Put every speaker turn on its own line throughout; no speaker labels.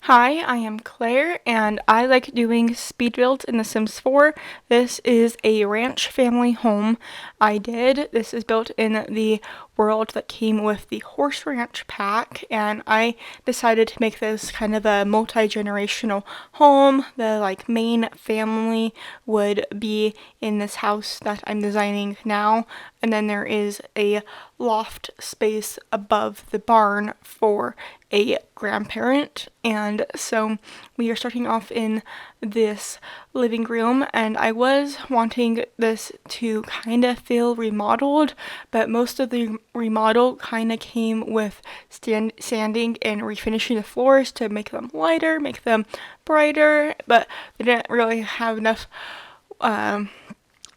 Hi, I am Claire, and I like doing speed builds in The Sims 4. This is a ranch family home I did. This is built in the world that came with the Horse Ranch pack, and I decided to make this kind of a multi-generational home. The main family would be in this house that I'm designing now, and then there is a loft space above the barn for a grandparent. And so we are starting off in this living room, and I was wanting this to kind of feel remodeled, but most of the remodel kind of came with sanding and refinishing the floors to make them lighter, make them brighter, but they didn't really have enough um,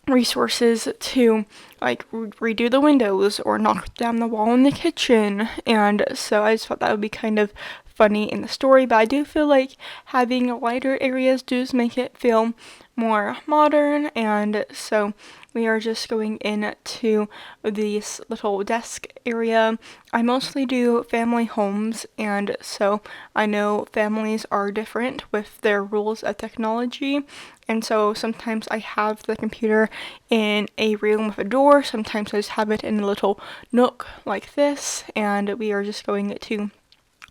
resources to redo the windows or knock down the wall in the kitchen. And so I just thought that would be kind of funny in the story, but I do feel like having lighter areas does make it feel more modern. And so we are just going into this little desk area. I mostly do family homes, and so I know families are different with their rules of technology, and so sometimes I have the computer in a room with a door, sometimes I just have it in a little nook like this, and we are just going to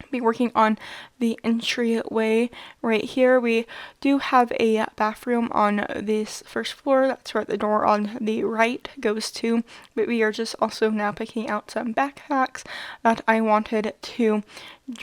be working on the entryway right here. We do have a bathroom on this first floor. That's where the door on the right goes to. But we are just also now picking out some backpacks that I wanted to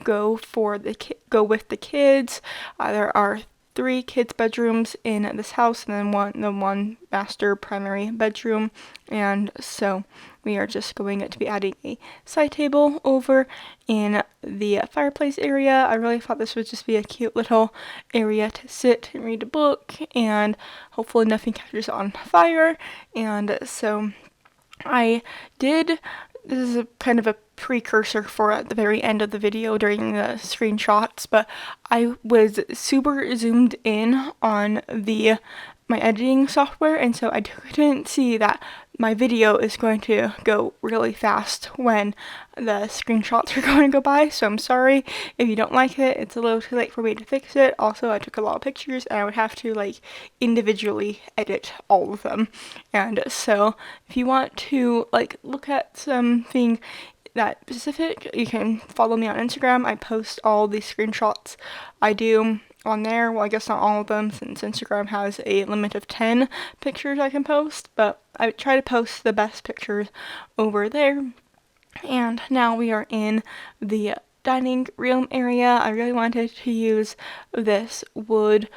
go with the kids. There are three kids' bedrooms in this house, and then one master primary bedroom. And so we are just going to be adding a side table over in the fireplace area. I really thought this would just be a cute little area to sit and read a book, and hopefully nothing catches on fire. And so I did. This is a kind of a precursor for at the very end of the video during the screenshots, but I was super zoomed in on my editing software, and so I couldn't see that my video is going to go really fast when the screenshots are going to go by. So I'm sorry if you don't like it. It's a little too late for me to fix it. Also, I took a lot of pictures, and I would have to individually edit all of them. And so if you want to look at something that specific, you can follow me on Instagram. I post all the screenshots I do on there. Well, I guess not all of them, since Instagram has a limit of 10 pictures I can post, but I try to post the best pictures over there. And now we are in the dining room area. I really wanted to use this wood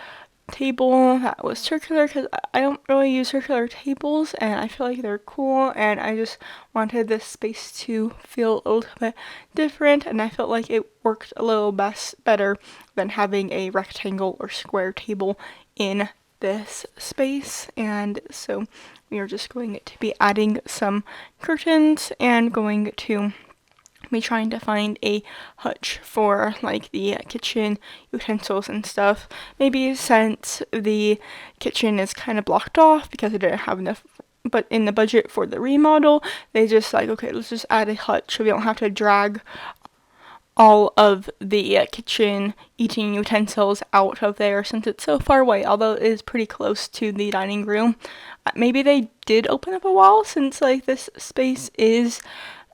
table that was circular because I don't really use circular tables, and I feel like they're cool, and I just wanted this space to feel a little bit different, and I felt like it worked a little better than having a rectangle or square table in this space. And so we are just going to be adding some curtains and going to be trying to find a hutch for the kitchen utensils and stuff. Maybe since the kitchen is kind of blocked off because they didn't have enough, but in the budget for the remodel, they just okay, let's just add a hutch so we don't have to drag all of the kitchen eating utensils out of there since it's so far away, although it is pretty close to the dining room. Maybe they did open up a wall since this space is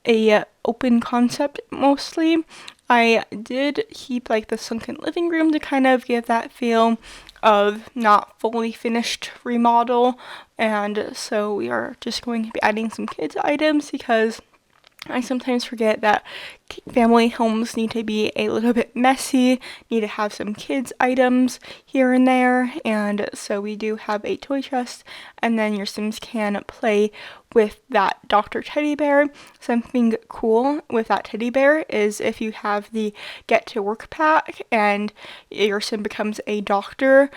a open concept mostly. I did keep the sunken living room to kind of give that feel of not fully finished remodel, and so we are just going to be adding some kids items because I sometimes forget that family homes need to be a little bit messy, need to have some kids items here and there, and so we do have a toy chest, and then your Sims can play with that Dr. Teddy Bear. Something cool with that teddy bear is if you have the Get to Work pack and your Sim becomes a doctor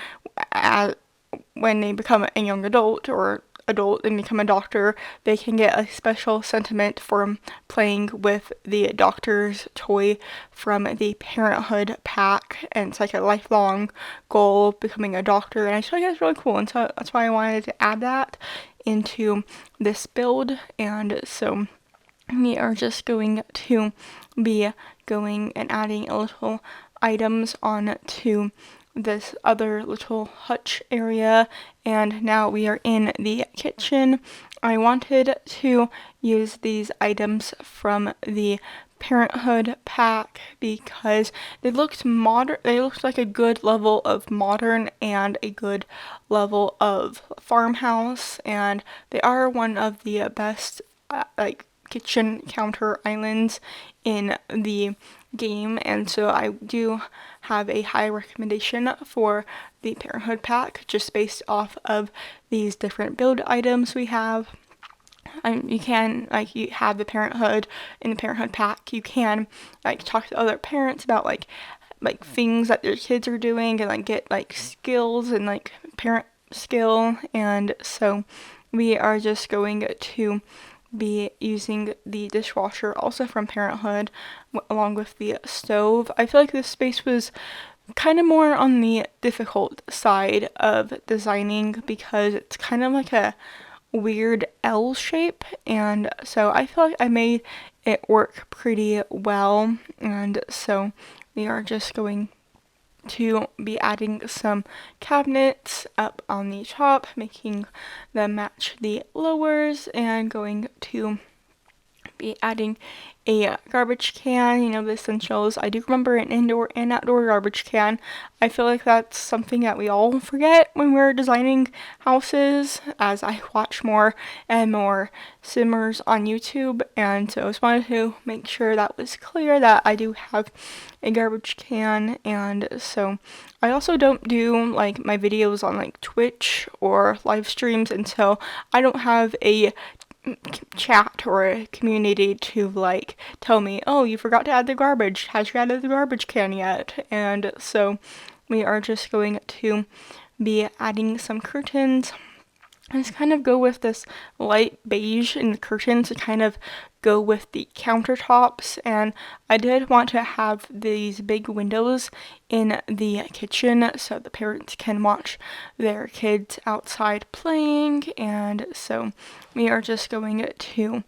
when they become a young adult or adult and become a doctor, they can get a special sentiment from playing with the doctor's toy from the Parenthood pack, and it's a lifelong goal of becoming a doctor, and I just think it's really cool, and so that's why I wanted to add that into this build. And so we are just going to be going and adding a little items onto this other little hutch area, and now we are in the kitchen. I wanted to use these items from the Parenthood pack because they looked modern. They looked like a good level of modern and a good level of farmhouse, and they are one of the best like kitchen counter islands in the game, and so I do have a high recommendation for the Parenthood pack just based off of these different build items we have. You can, like, you have the Parenthood in the Parenthood pack. You can, like, talk to other parents about, like things that their kids are doing and, like, get, like, skills and, like, parent skill. And so we are just going to be using the dishwasher also from Parenthood along with the stove. I feel like this space was kind of more on the difficult side of designing because it's kind of like a weird L shape, and so I feel like I made it work pretty well. And so we are just going to be adding some cabinets up on the top, making them match the lowers, and going to be adding a garbage can, the essentials. I do remember an indoor and outdoor garbage can. I feel like that's something that we all forget when we're designing houses, as I watch more and more simmers on YouTube, and so I just wanted to make sure that was clear that I do have a garbage can. And so I also don't do like my videos on like Twitch or live streams, and so I don't have a chat or a community to like tell me, oh, you forgot to add the garbage, has you added the garbage can yet? And so we are just going to be adding some curtains. I just kind of go with this light beige in the curtains to kind of go with the countertops, and I did want to have these big windows in the kitchen so the parents can watch their kids outside playing. And so we are just going to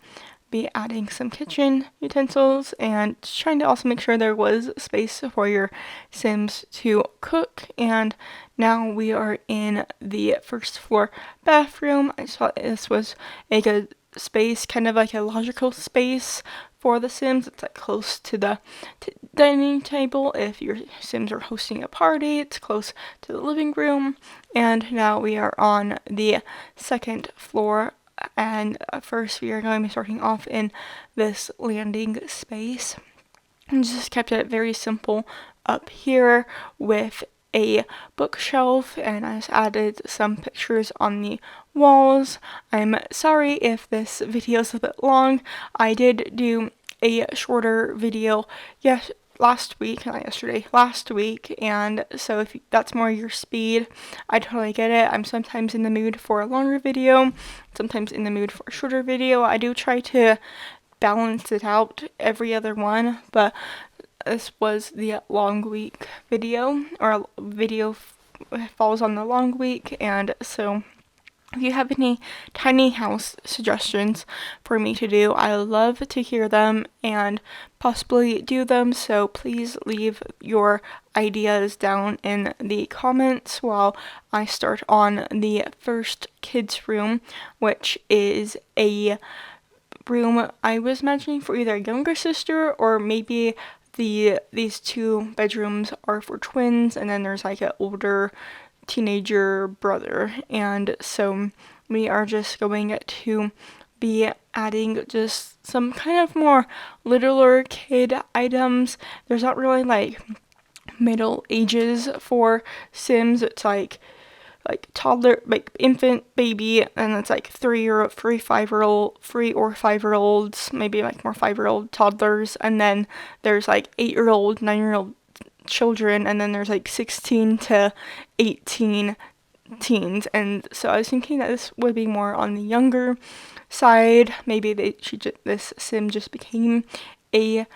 be adding some kitchen utensils and trying to also make sure there was space for your Sims to cook. And now we are in the first floor bathroom. I thought this was a good space, kind of like a logical space for the Sims. It's like close to the dining table. If your Sims are hosting a party, it's close to the living room. And now we are on the second floor, and first we are going to be starting off in this landing space, and just kept it very simple up here with a bookshelf, and I just added some pictures on the walls. I'm sorry if this video is a bit long. I did do a shorter video last week, and so if that's more your speed, I totally get it. I'm sometimes in the mood for a longer video, sometimes in the mood for a shorter video. I do try to balance it out every other one, but this was the long week video, or video falls on the long week. And so if you have any tiny house suggestions for me to do, I love to hear them and possibly do them, so please leave your ideas down in the comments while I start on the first kids room, which is a room I was imagining for either a younger sister, or maybe these two bedrooms are for twins, and then there's like an older teenager brother. And so we are just going to be adding just some kind of more littler kid items. There's not really like middle ages for Sims. It's like toddler, like infant, baby, and it's like 3 or 5 year olds, maybe like more 5-year-old toddlers, and then there's like 8-year-old, 9-year-old children, and then there's like 16 to 18 teens. And so I was thinking that this would be more on the younger side. Maybe this Sim just became a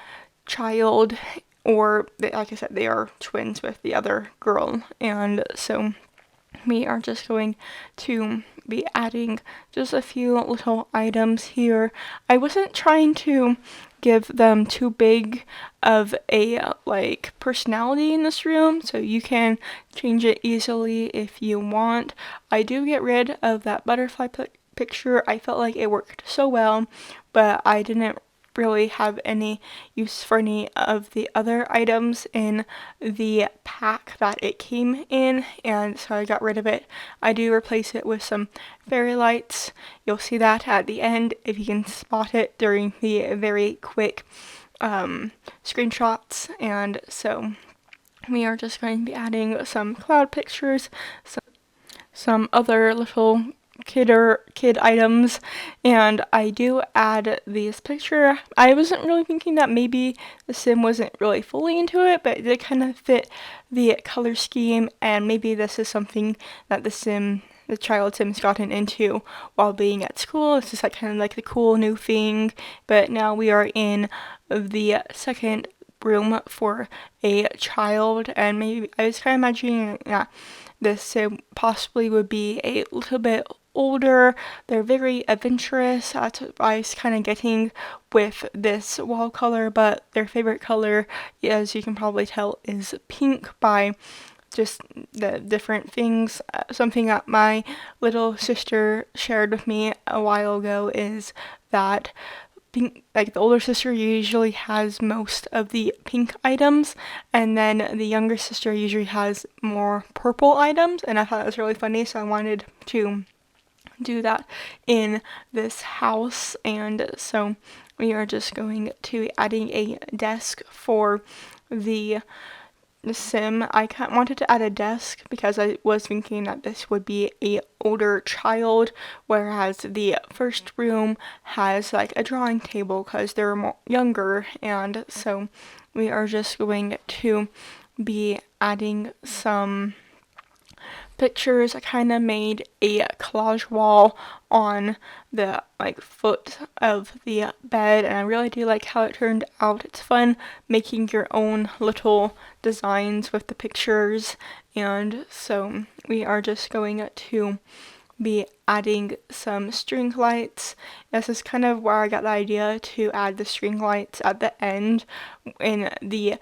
child, or like I said, they are twins with the other girl. And so we are just going to be adding just a few little items here. I wasn't trying to give them too big of a like personality in this room, so you can change it easily if you want. I do get rid of that butterfly picture. I felt like it worked so well, but I didn't really have any use for any of the other items in the pack that it came in, and so I got rid of it. I do replace it with some fairy lights. You'll see that at the end if you can spot it during the very quick screenshots. And so we are just going to be adding some cloud pictures, some other little kid items, and I do add this picture. I wasn't really thinking that maybe the sim wasn't really fully into it, but it did kind of fit the color scheme, and maybe this is something that the child sim's gotten into while being at school. It's just like kind of like the cool new thing. But now we are in the second room for a child, and maybe I was kind of imagining that this sim possibly would be a little bit older. They're very adventurous. That's what I was kind of getting with this wall color, but their favorite color, as you can probably tell, is pink by just the different things. Something that my little sister shared with me a while ago is that pink, like the older sister usually has most of the pink items, and then the younger sister usually has more purple items, and I thought that was really funny, so I wanted to do that in this house. And so we are just going to be adding a desk for the sim. I wanted to add a desk because I was thinking that this would be a older child, whereas the first room has like a drawing table because they're more younger. And so we are just going to be adding some pictures. I kind of made a collage wall on the like foot of the bed, and I really do like how it turned out. It's fun making your own little designs with the pictures, and so we are just going to be adding some string lights. This is kind of where I got the idea to add the string lights at the end in the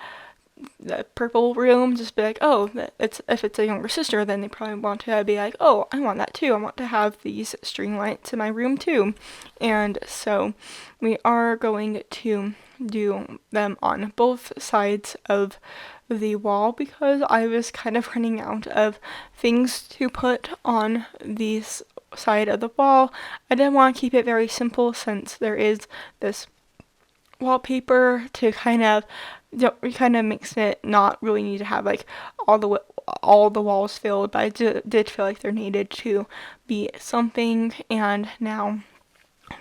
purple room. Just be like, oh, if it's a younger sister, then they probably want to be like, oh, I want that too. I want to have these string lights in my room too. And so we are going to do them on both sides of the wall because I was kind of running out of things to put on this side of the wall. I didn't want to keep it very simple since there is this wallpaper to kind of makes it not really need to have like all the walls filled, but I did feel like there needed to be something. And now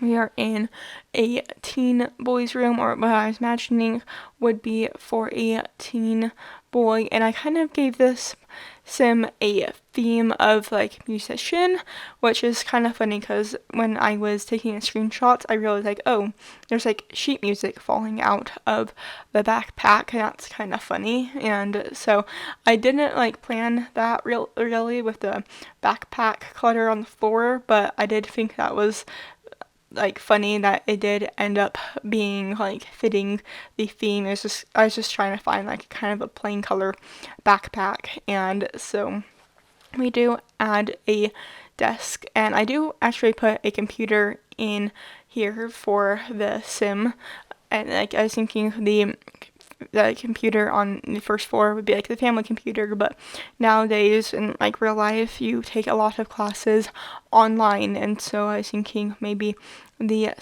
we are in a teen boy's room, or what I was imagining would be for a teen boy, and I kind of gave this sim a theme of like musician, which is kind of funny because when I was taking screenshots, I realized like, oh, there's like sheet music falling out of the backpack, and that's kind of funny. And so I didn't like plan that really with the backpack clutter on the floor, but I did think that was like funny that it did end up being like fitting the theme. I was just trying to find like kind of a plain color backpack. And so we do add a desk, and I do actually put a computer in here for the sim. And like I was thinking the computer on the first floor would be like the family computer, but nowadays in like real life you take a lot of classes online, and so I was thinking maybe the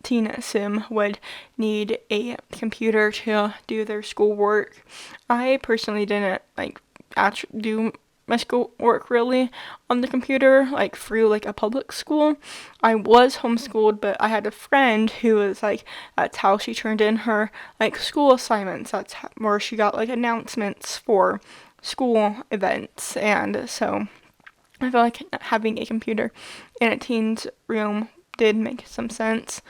teen sim would need a computer to do their schoolwork. I personally didn't like actually do my schoolwork really on the computer, like through like a public school. I was homeschooled, but I had a friend who was like, that's how she turned in her like school assignments. That's where she got like announcements for school events. And so I feel like having a computer in a teen's room did make some sense.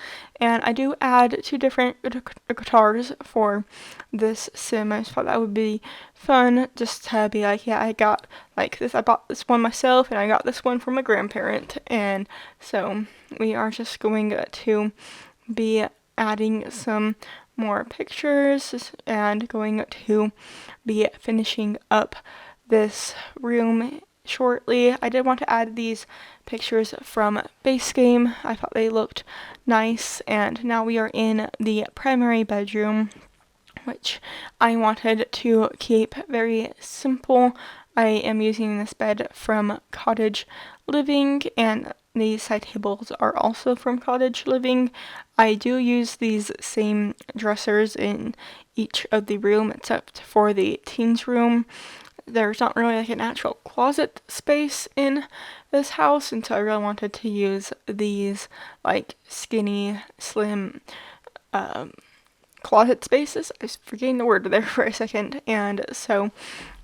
And I do add 2 different guitars for this sim. I just thought that would be fun just to be like, yeah, I got like this, I bought this one myself, and I got this one from my grandparent. And so we are just going to be adding some more pictures and going to be finishing up this room shortly. I did want to add these pictures from base game. I thought they looked nice, and now we are in the primary bedroom, which I wanted to keep very simple. I am using this bed from Cottage Living, and these side tables are also from Cottage Living. I do use these same dressers in each of the room except for the teens room. There's not really like an actual closet space in this house, and so I really wanted to use these like skinny, slim closet spaces. I was forgetting the word there for a second, and so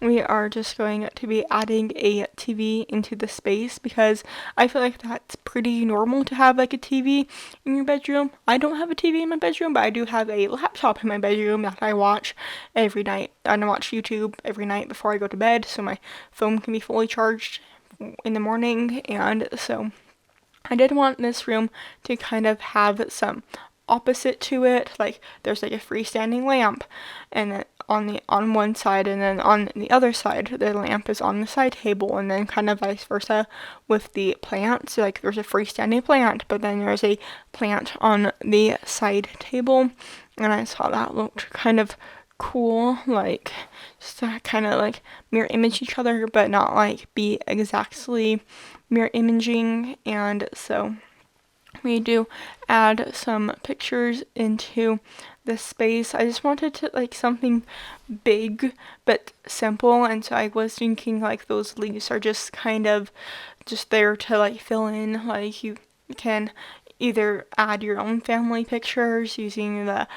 we are just going to be adding a TV into the space because I feel like that's pretty normal to have like a TV in your bedroom. I don't have a TV in my bedroom, but I do have a laptop in my bedroom that I watch every night. I watch YouTube every night before I go to bed, so my phone can be fully charged in the morning, and so I did want this room to kind of have some opposite to it, like there's like a freestanding lamp, and then on one side, and then on the other side the lamp is on the side table, and then kind of vice versa with the plants. Like there's a freestanding plant, but then there's a plant on the side table, and I saw that looked kind of cool, like just to kind of like mirror image each other, but not like be exactly mirror imaging. And so we do add some pictures into this space. I just wanted to like something big but simple, and so I was thinking like those leaves are just kind of just there to like fill in. Like you can either add your own family pictures using the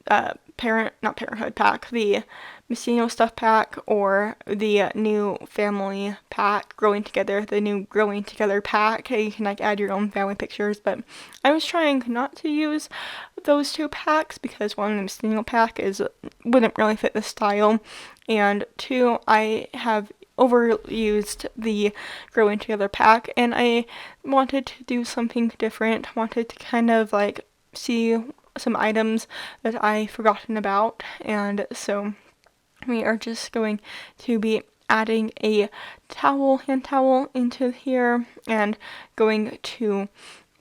not Parenthood pack, the Messino stuff pack, or the new family pack, the new Growing Together pack. You can like add your own family pictures, but I was trying not to use those two packs because one, the Messino pack wouldn't really fit the style, and two, I have overused the Growing Together pack, and I wanted to do something different. Wanted to kind of like see some items that I forgotten about, and so we are just going to be adding a hand towel into here, and going to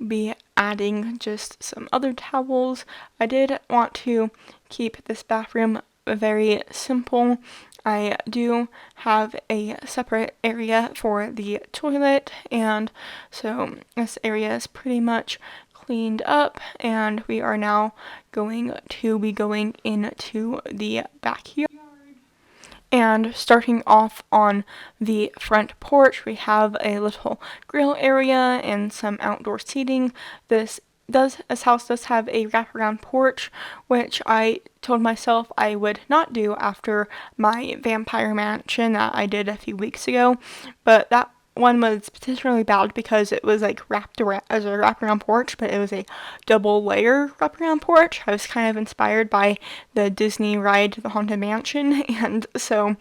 be adding just some other towels. I did want to keep this bathroom very simple. I do have a separate area for the toilet, and so this area is pretty much cleaned up, and we are now going to be going into the backyard. And starting off on the front porch, we have a little grill area and some outdoor seating. This house does have a wraparound porch, which I told myself I would not do after my vampire mansion that I did a few weeks ago, but that one was particularly bad because it was like wrapped around as a wraparound porch, but it was a double layer wraparound porch. I was kind of inspired by the Disney ride The Haunted Mansion, and so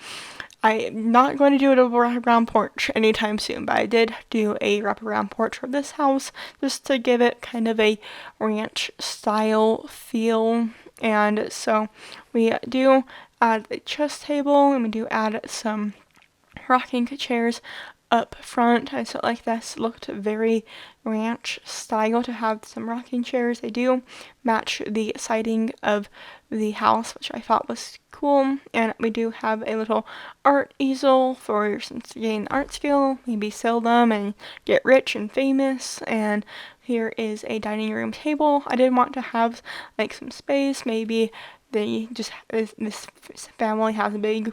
I'm not going to do a double wraparound porch anytime soon, but I did do a wraparound porch for this house just to give it kind of a ranch style feel. And so we do add a chess table, and we do add some rocking chairs up front. I felt like this looked very ranch style to have some rocking chairs. They do match the siding of the house, which I thought was cool. And we do have a little art easel for since you gain art skill, maybe sell them and get rich and famous. And here is a dining room table. I did want to have like some space. Maybe this family has a big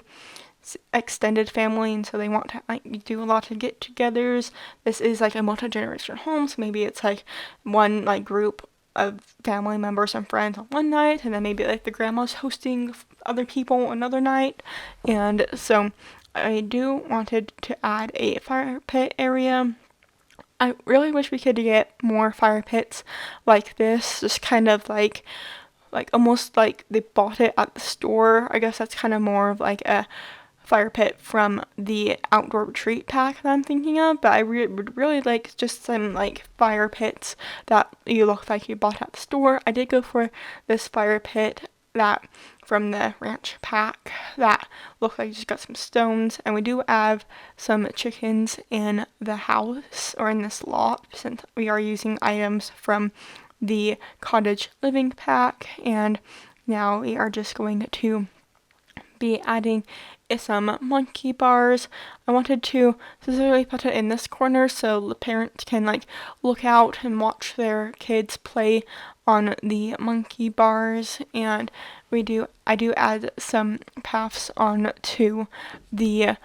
extended family, and so they want to like do a lot of get-togethers. This is like a multi-generational home, so maybe it's like one like group of family members and friends on one night, and then maybe like the grandma's hosting other people another night. And so I do wanted to add a fire pit area. I really wish we could get more fire pits like this, just kind of like almost like they bought it at the store. I guess that's kind of more of like a fire pit from the outdoor retreat pack that I'm thinking of, but I would really like just some like fire pits that you look like you bought at the store. I did go for this fire pit that from the ranch pack that looked like you just got some stones, and we do have some chickens in the house or in this lot since we are using items from the cottage living pack. And now we are just going to be adding some monkey bars. I wanted to specifically put it in this corner so the parents can like look out and watch their kids play on the monkey bars. And I do add some paths on to the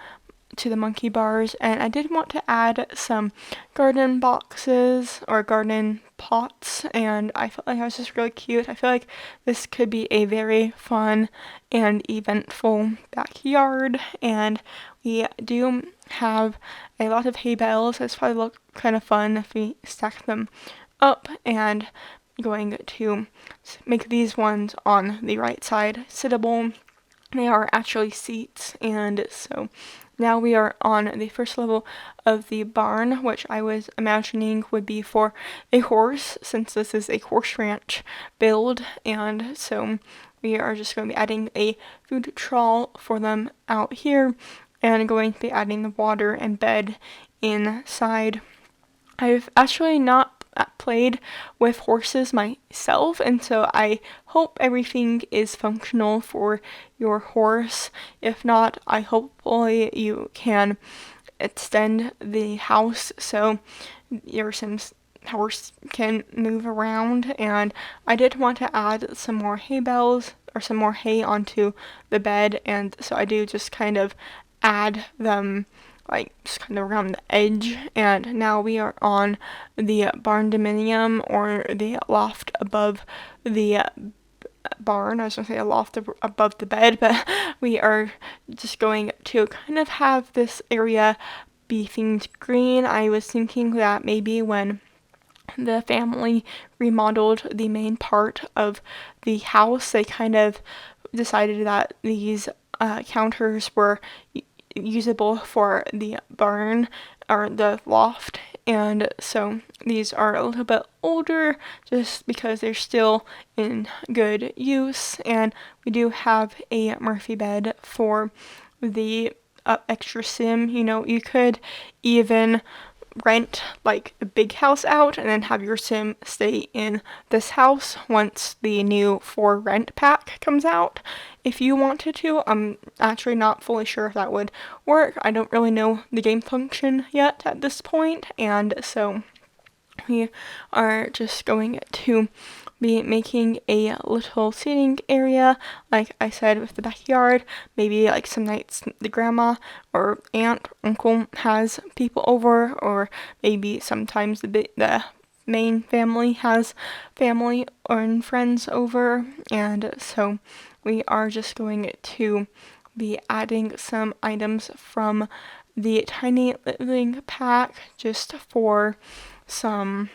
monkey bars, and I did want to add some garden boxes or garden pots, and I felt like I was just really cute. I feel like this could be a very fun and eventful backyard, and we do have a lot of hay bales. It's probably look kind of fun if we stack them up, and going to make these ones on the right side sittable. They are actually seats, and so now we are on the first level of the barn, which I was imagining would be for a horse, since this is a horse ranch build. And so we are just going to be adding a food trough for them out here, and going to be adding the water and bed inside. I've actually not played with horses myself, and so I hope everything is functional for your horse. If not, hopefully you can extend the house so your Sims horse can move around. And I did want to add some more hay bales or some more hay onto the bed, and so I do just kind of add them like just kind of around the edge. And now we are on the barn dominium, or the loft above the barn. I was gonna say a loft above the bed, but we are just going to kind of have this area be themed green. I was thinking that maybe when the family remodeled the main part of the house, they kind of decided that these counters were usable for the barn or the loft, and so these are a little bit older just because they're still in good use. And we do have a Murphy bed for the extra sim. You could even rent like a big house out and then have your sim stay in this house once the new for rent pack comes out, if you wanted to. I'm actually not fully sure if that would work. I don't really know the game function yet at this point, and so we are just going to be making a little seating area, like I said, with the backyard. Maybe like some nights the grandma or aunt, uncle has people over, or maybe sometimes the main family has family or friends over. And so we are just going to be adding some items from the tiny living pack just for some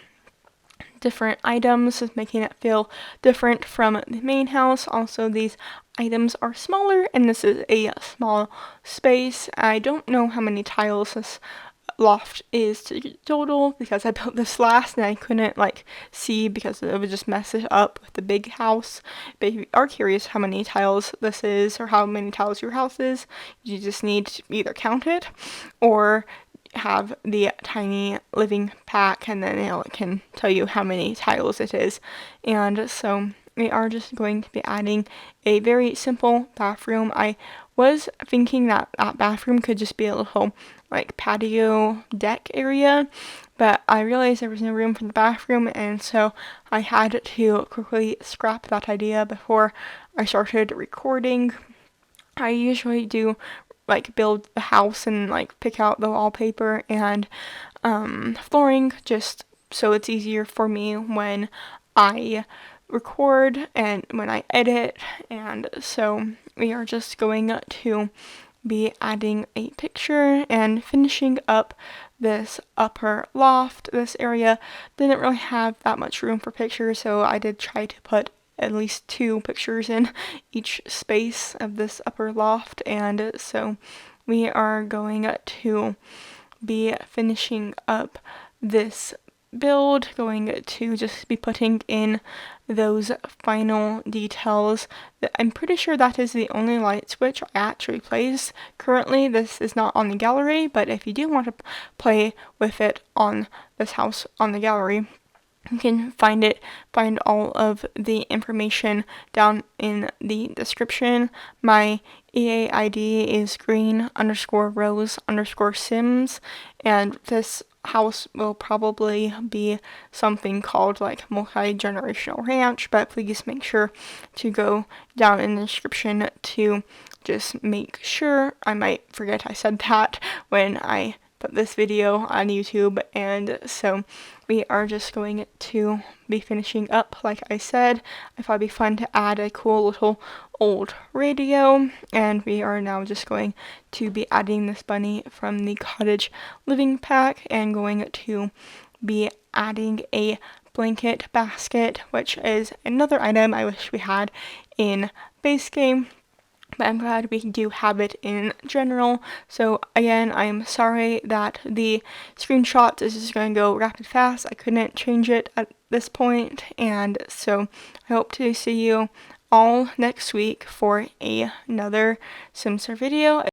different items, making it feel different from the main house. Also, these items are smaller, and this is a small space. I don't know how many tiles this loft is total because I built this last and I couldn't see because it would just mess it up with the big house. But if you are curious how many tiles this is or how many tiles your house is, you just need to either count it or have the tiny living pack, and then it can tell you how many tiles it is. And so we are just going to be adding a very simple bathroom. I was thinking that bathroom could just be a little patio deck area, but I realized there was no room for the bathroom, and so I had to quickly scrap that idea before I started recording. I usually do build the house and pick out the wallpaper and flooring just so it's easier for me when I record and when I edit. And so we are just going to be adding a picture and finishing up this upper loft. This area didn't really have that much room for pictures, so I did try to put at least 2 pictures in each space of this upper loft, and so we are going to be finishing up this build, going to just be putting in those final details. I'm pretty sure that is the only light switch I actually place currently. This is not on the gallery, but if you do want to play with it on this house on the gallery, you can find all of the information down in the description. My EA ID is green_rose_sims, and this house will probably be something called like multi-generational ranch, but please make sure to go down in the description to just make sure. I might forget I said that when I put this video on YouTube, and so we are just going to be finishing up. Like I said, I thought it'd be fun to add a cool little old radio, and we are now just going to be adding this bunny from the cottage living pack and going to be adding a blanket basket, which is another item I wish we had in base game, but I'm glad we do have it in general. So again, I'm sorry that the screenshot is just going to go rapid fast. I couldn't change it at this point, and so I hope to see you all next week for another SimStar video.